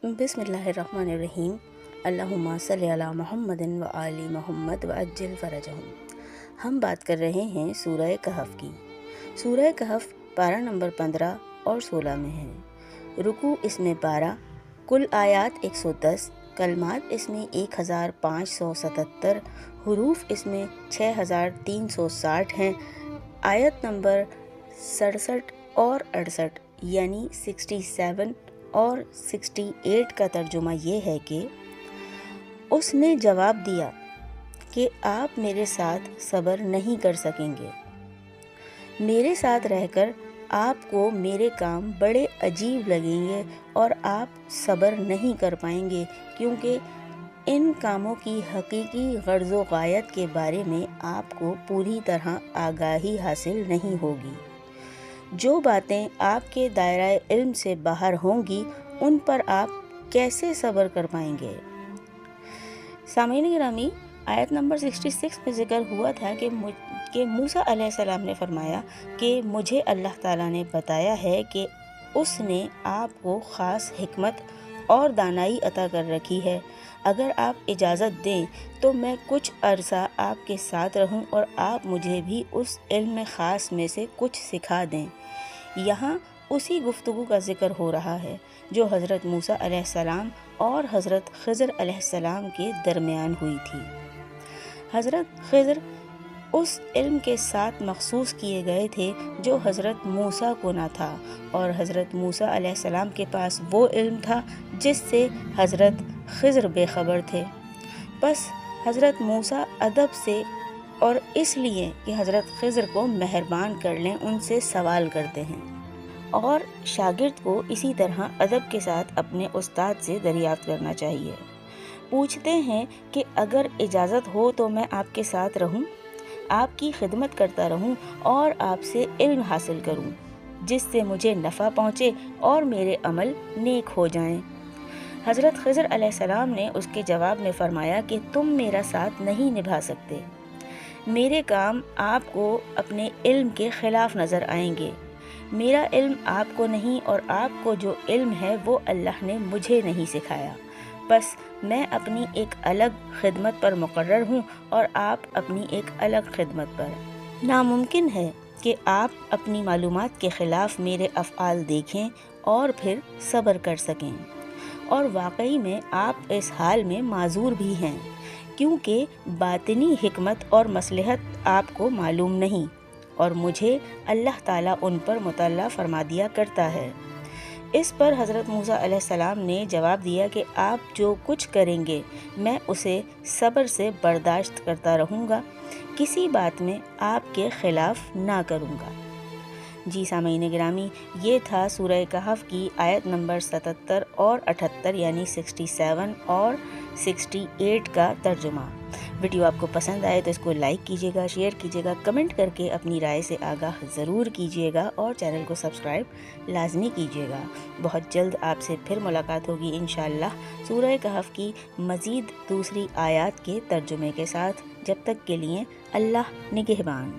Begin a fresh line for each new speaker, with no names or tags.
बिस्मिल्लाहिर्रहमानिर्रहीम। अल्लाहुम्मा सल्ली अला मुहम्मदिन व आलि मुहम्मद व अज्जिल फरजहुम। हम बात कर रहे हैं सूरह कहफ की। सूरह कहफ पारा नंबर 15 और 16 में है। रुकू इसमें 12, कुल आयात 110, कलमात इसमें 1577, हुरूफ इसमें 6360 हैं। आयत नंबर 67 और 68 यानी 67 और 68 का तर्जुमा ये है कि उसने जवाब दिया कि आप मेरे साथ सब्र नहीं कर सकेंगे। मेरे साथ रहकर आपको मेरे काम बड़े अजीब लगेंगे और आप सब्र नहीं कर पाएंगे, क्योंकि इन कामों की हकीकी गर्ज़ व गायत के बारे में आपको पूरी तरह आगाही हासिल नहीं होगी। जो बातें आपके दायरा इल्म से बाहर होंगी उन पर आप कैसे सब्र कर पाएंगे। सामीन गिरामी, आयत नंबर 66 में ज़िक्र हुआ था कि मूसा अलैहिस्सलाम ने फरमाया कि मुझे अल्लाह ताला ने बताया है कि उसने आपको ख़ास हिकमत और दानाई अता कर रखी है। अगर आप इजाज़त दें तो मैं कुछ अरसा आपके साथ रहूं और आप मुझे भी उस इल्म ख़ास में से कुछ सिखा दें। यहाँ उसी गुफ्तगू का ज़िक्र हो रहा है जो हज़रत मूसा अलैहिस्सलाम और हज़रत खिज़र अलैहिस्सलाम के दरमियान हुई थी। हज़रत खिज़र उस इल्म के साथ मखसूस किए गए थे जो हज़रत मूसा को ना था, और हज़रत मूसा अलैहिस्सलाम के पास वो इल्म था जिससे हज़रत खिज़र बेखबर थे। बस हज़रत मूसा अदब से और इसलिए कि हज़रत खिज़र को मेहरबान कर लें उनसे सवाल करते हैं, और शागिर्द को इसी तरह अदब के साथ अपने उस्ताद से दरियाफ्त करना चाहिए। पूछते हैं कि अगर इजाज़त हो तो मैं आपके साथ रहूं, आपकी खिदमत करता रहूं और आपसे इल्म हासिल करूं जिससे मुझे नफ़ा पहुँचे और मेरे अमल नेक हो जाएं। हज़रत खिज़र अलैहिस्सलाम ने उसके जवाब में फ़रमाया कि तुम मेरा साथ नहीं निभा सकते। मेरे काम आपको अपने इल्म के ख़िलाफ़ नज़र आएंगे। मेरा इल्म आपको नहीं, और आपको जो इल्म है वो अल्लाह ने मुझे नहीं सिखाया। बस मैं अपनी एक अलग खिदमत पर मुकर्रर हूँ और आप अपनी एक अलग खिदमत पर। नामुमकिन है कि आप अपनी मालूमात के ख़िलाफ़ मेरे अफ़आल देखें और फिर सब्र कर सकें, और वाकई में आप इस हाल में माजूर भी हैं, क्योंकि बातिनी हिकमत और मसलहत आपको मालूम नहीं, और मुझे अल्लाह ताला उन पर मुतल्ला फरमा दिया करता है। इस पर हज़रत मूसा अलैहिस्सलाम ने जवाब दिया कि आप जो कुछ करेंगे मैं उसे सब्र से बर्दाश्त करता रहूँगा, किसी बात में आपके ख़िलाफ़ ना करूँगा। जी सामीन गिरामी, ये था सूरह कहफ की आयत नंबर 77 और 78 यानी 67 और 68 का तर्जुमा। वीडियो आपको पसंद आए तो इसको लाइक कीजिएगा, शेयर कीजिएगा, कमेंट करके अपनी राय से आगाह ज़रूर कीजिएगा, और चैनल को सब्सक्राइब लाजमी कीजिएगा। बहुत जल्द आपसे फिर मुलाकात होगी इंशाअल्लाह सूरह कहफ की मज़ीद दूसरी आयत के तर्जुमे के साथ। जब तक के लिए अल्लाह निगहबान।